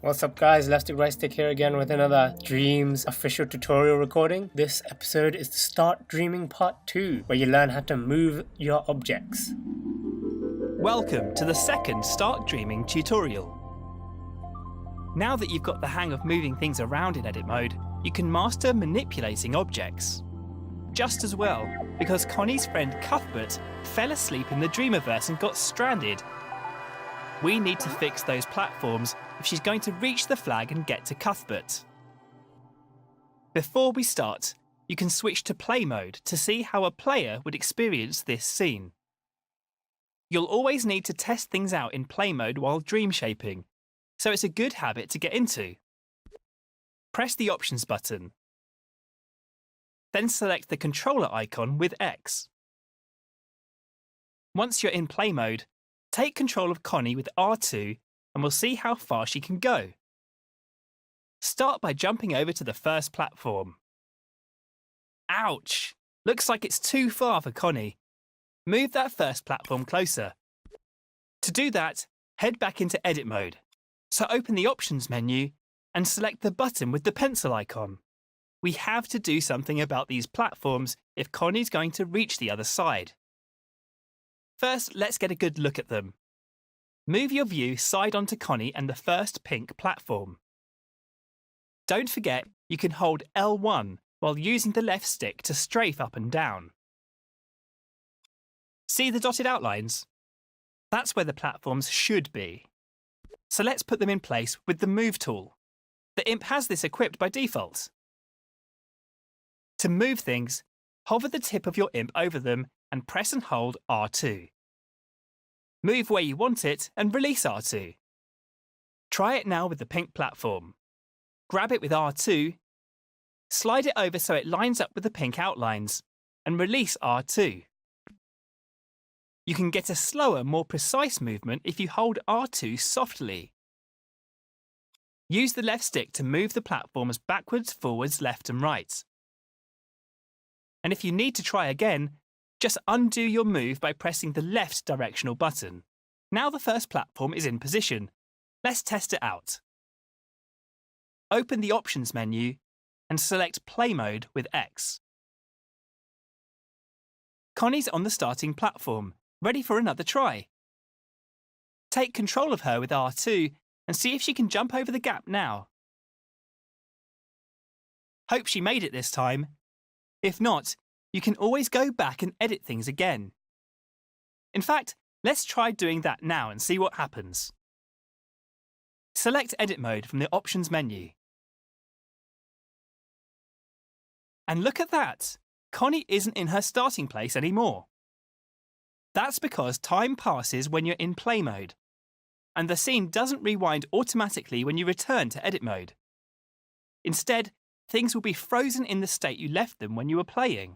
What's up guys, leftstickrightstick here again with another Dreams official tutorial recording. This episode is the Start Dreaming Part 2, where you learn how to move your objects. Welcome to the second Start Dreaming tutorial. Now that you've got the hang of moving things around in edit mode, you can master manipulating objects. Just as well, because Connie's friend Cuthbert fell asleep in the Dreamiverse and got stranded. We need to fix those platforms if she's going to reach the flag and get to Cuthbert. Before we start, you can switch to play mode to see how a player would experience this scene. You'll always need to test things out in play mode while dream shaping, so it's a good habit to get into. Press the Options button. Then select the controller icon with X. Once you're in play mode, take control of Connie with R2 and we'll see how far she can go. Start by jumping over to the first platform. Ouch! Looks like it's too far for Connie. Move that first platform closer. To do that, head back into edit mode. So open the Options menu and select the button with the pencil icon. We have to do something about these platforms if Connie's going to reach the other side. First, let's get a good look at them. Move your view side onto Connie and the first pink platform. Don't forget, you can hold L1 while using the left stick to strafe up and down. See the dotted outlines? That's where the platforms should be. So let's put them in place with the Move tool. The imp has this equipped by default. To move things, hover the tip of your imp over them and press and hold R2. Move where you want it and release R2. Try it now with the pink platform. Grab it with R2, slide it over so it lines up with the pink outlines, and release R2. You can get a slower, more precise movement if you hold R2 softly. Use the left stick to move the platforms backwards, forwards, left and right. And if you need to try again, just undo your move by pressing the left directional button. Now the first platform is in position. Let's test it out. Open the Options menu and select Play Mode with X. Connie's on the starting platform, ready for another try. Take control of her with R2 and see if she can jump over the gap now. Hope she made it this time. If not, you can always go back and edit things again. In fact, let's try doing that now and see what happens. Select Edit Mode from the Options menu. And look at that! Connie isn't in her starting place anymore. That's because time passes when you're in play mode, and the scene doesn't rewind automatically when you return to edit mode. Instead, things will be frozen in the state you left them when you were playing.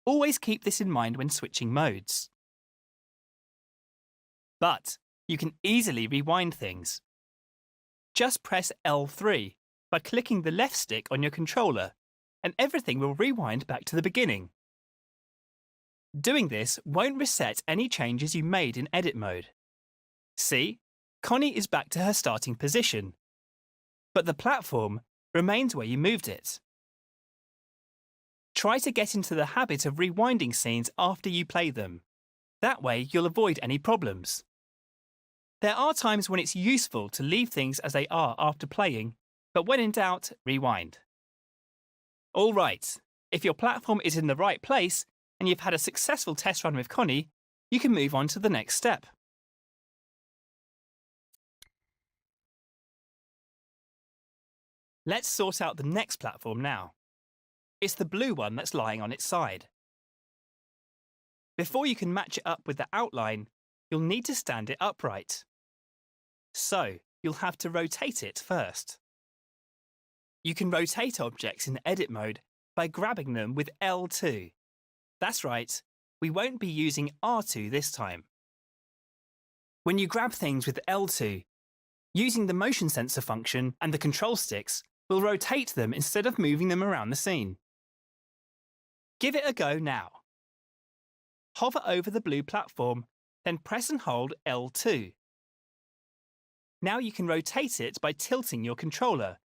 Always keep this in mind when switching modes. But you can easily rewind things. Just press L3 by clicking the left stick on your controller, and everything will rewind back to the beginning. Doing this won't reset any changes you made in edit mode. See, Connie is back to her starting position, but the platform remains where you moved it. Try to get into the habit of rewinding scenes after you play them. That way you'll avoid any problems. There are times when it's useful to leave things as they are after playing, but when in doubt, rewind. All right, if your platform is in the right place and you've had a successful test run with Connie, you can move on to the next step. Let's sort out the next platform now. It's the blue one that's lying on its side. Before you can match it up with the outline, you'll need to stand it upright. So, you'll have to rotate it first. You can rotate objects in edit mode by grabbing them with L2. That's right, we won't be using R2 this time. When you grab things with L2, using the motion sensor function and the control sticks will rotate them instead of moving them around the scene. Give it a go now. Hover over the blue platform, then press and hold L2. Now you can rotate it by tilting your controller,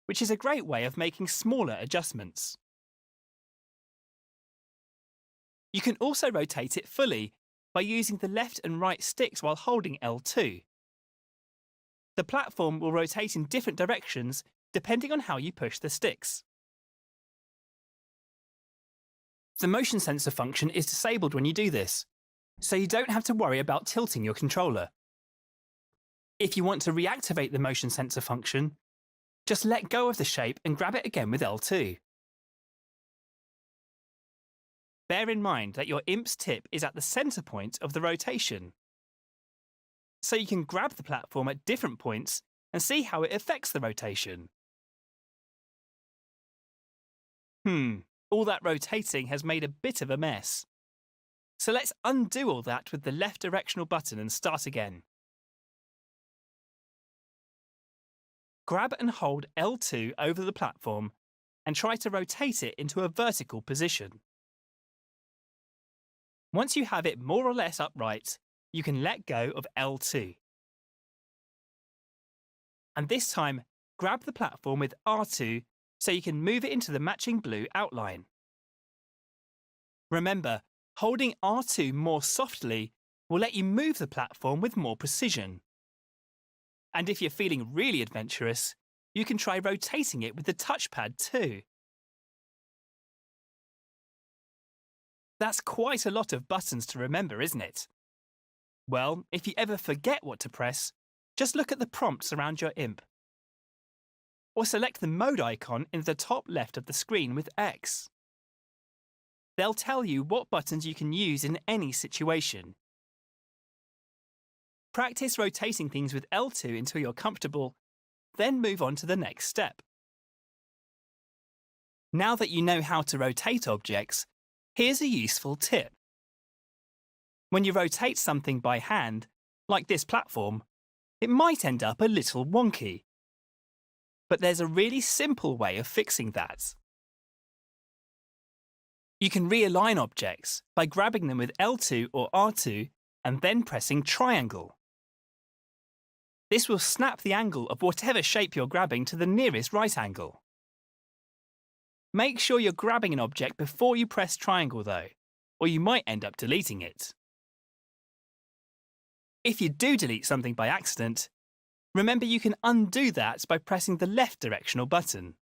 which is a great way of making smaller adjustments. You can also rotate it fully by using the left and right sticks while holding L2. The platform will rotate in different directions depending on how you push the sticks. The motion sensor function is disabled when you do this, so you don't have to worry about tilting your controller. If you want to reactivate the motion sensor function, just let go of the shape and grab it again with L2. Bear in mind that your IMP's tip is at the centre point of the rotation, so you can grab the platform at different points and see how it affects the rotation. All that rotating has made a bit of a mess. So let's undo all that with the left directional button and start again. Grab and hold L2 over the platform and try to rotate it into a vertical position. Once you have it more or less upright, you can let go of L2. And this time, grab the platform with R2 so you can move it into the matching blue outline. Remember, holding R2 more softly will let you move the platform with more precision. And if you're feeling really adventurous, you can try rotating it with the touchpad too. That's quite a lot of buttons to remember, isn't it? Well, if you ever forget what to press, just look at the prompts around your IMP. Or select the mode icon in the top left of the screen with X. They'll tell you what buttons you can use in any situation. Practice rotating things with L2 until you're comfortable, then move on to the next step. Now that you know how to rotate objects, here's a useful tip. When you rotate something by hand, like this platform, it might end up a little wonky. But there's a really simple way of fixing that. You can realign objects by grabbing them with L2 or R2 and then pressing triangle. This will snap the angle of whatever shape you're grabbing to the nearest right angle. Make sure you're grabbing an object before you press triangle though, or you might end up deleting it. If you do delete something by accident, remember you can undo that by pressing the left directional button.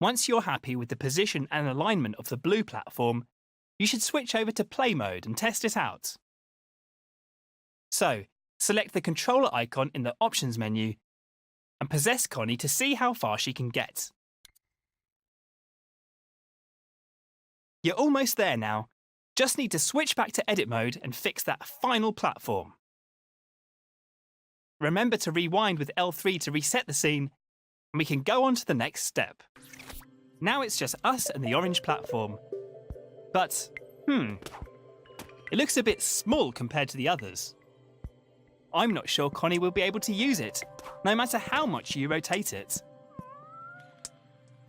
Once you're happy with the position and alignment of the blue platform, you should switch over to play mode and test it out. So, select the controller icon in the options menu and possess Connie to see how far she can get. You're almost there now. Just need to switch back to edit mode and fix that final platform. Remember to rewind with L3 to reset the scene, and we can go on to the next step. Now it's just us and the orange platform. But, it looks a bit small compared to the others. I'm not sure Connie will be able to use it, no matter how much you rotate it.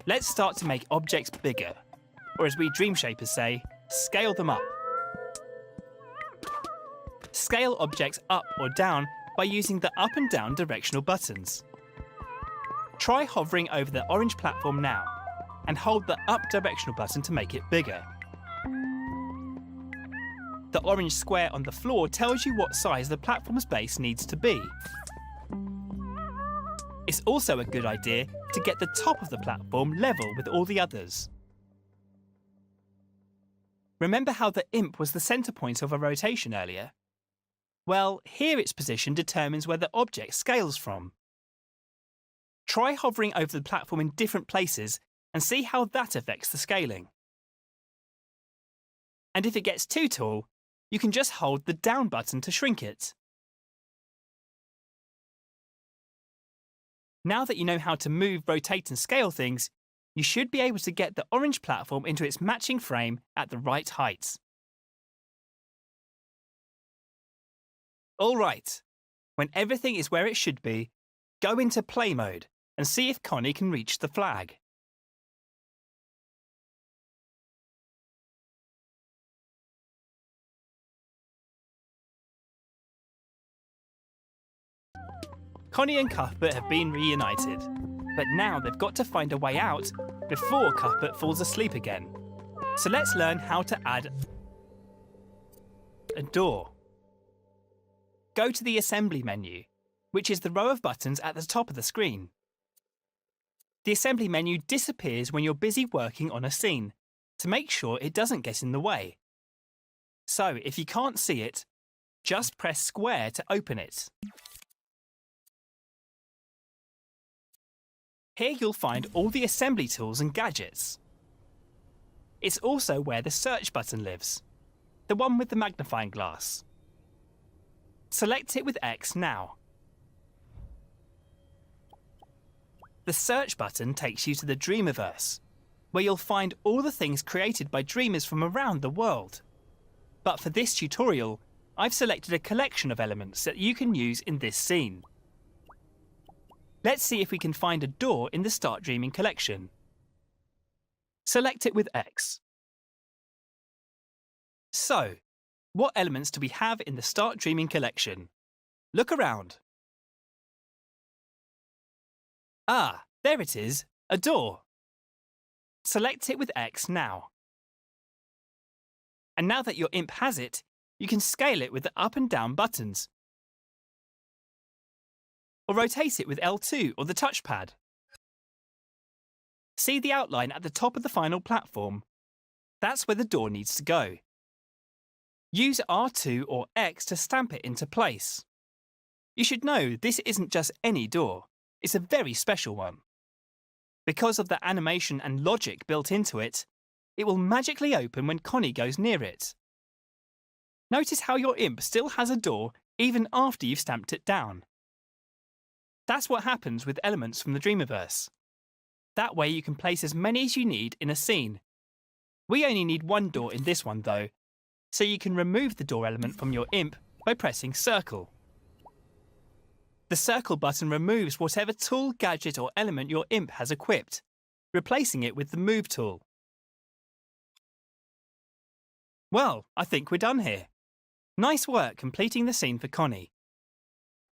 Let's start to make objects bigger, or as we dream shapers say, scale them up. Scale objects up or down by using the up and down directional buttons. Try hovering over the orange platform now, and hold the up directional button to make it bigger. The orange square on the floor tells you what size the platform's base needs to be. It's also a good idea to get the top of the platform level with all the others. Remember how the IMP was the centre point of a rotation earlier? Well, here its position determines where the object scales from. Try hovering over the platform in different places and see how that affects the scaling. And if it gets too tall, you can just hold the down button to shrink it. Now that you know how to move, rotate and scale things, you should be able to get the orange platform into its matching frame at the right height. All right, when everything is where it should be, go into play mode and see if Connie can reach the flag. Connie and Cuthbert have been reunited, but now they've got to find a way out before Cuthbert falls asleep again. So let's learn how to add a door. Go to the Assembly menu, which is the row of buttons at the top of the screen. The Assembly menu disappears when you're busy working on a scene, to make sure it doesn't get in the way. So if you can't see it, just press square to open it. Here you'll find all the assembly tools and gadgets. It's also where the search button lives, the one with the magnifying glass. Select it with X now. The search button takes you to the Dreamiverse, where you'll find all the things created by dreamers from around the world. But for this tutorial, I've selected a collection of elements that you can use in this scene. Let's see if we can find a door in the Start Dreaming collection. Select it with X. So, what elements do we have in the Start Dreaming collection? Look around. Ah, there it is, a door. Select it with X now. And now that your imp has it, you can scale it with the up and down buttons, or rotate it with L2 or the touchpad. See the outline at the top of the final platform? That's where the door needs to go. Use R2 or X to stamp it into place. You should know this isn't just any door, it's a very special one. Because of the animation and logic built into it, it will magically open when Connie goes near it. Notice how your imp still has a door even after you've stamped it down. That's what happens with elements from the Dreamiverse. That way you can place as many as you need in a scene. We only need one door in this one though, so you can remove the door element from your imp by pressing circle. The circle button removes whatever tool, gadget or element your imp has equipped, replacing it with the move tool. Well, I think we're done here. Nice work completing the scene for Connie.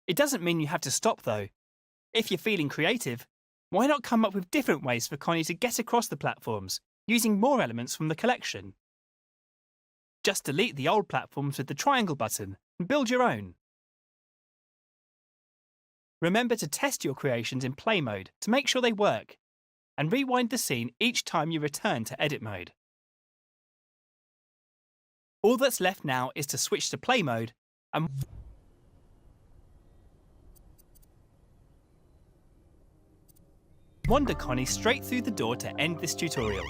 It doesn't mean you have to stop though. If you're feeling creative, why not come up with different ways for Connie to get across the platforms, using more elements from the collection? Just delete the old platforms with the triangle button and build your own. Remember to test your creations in play mode to make sure they work, and rewind the scene each time you return to edit mode. All that's left now is to switch to play mode and wander Connie straight through the door to end this tutorial.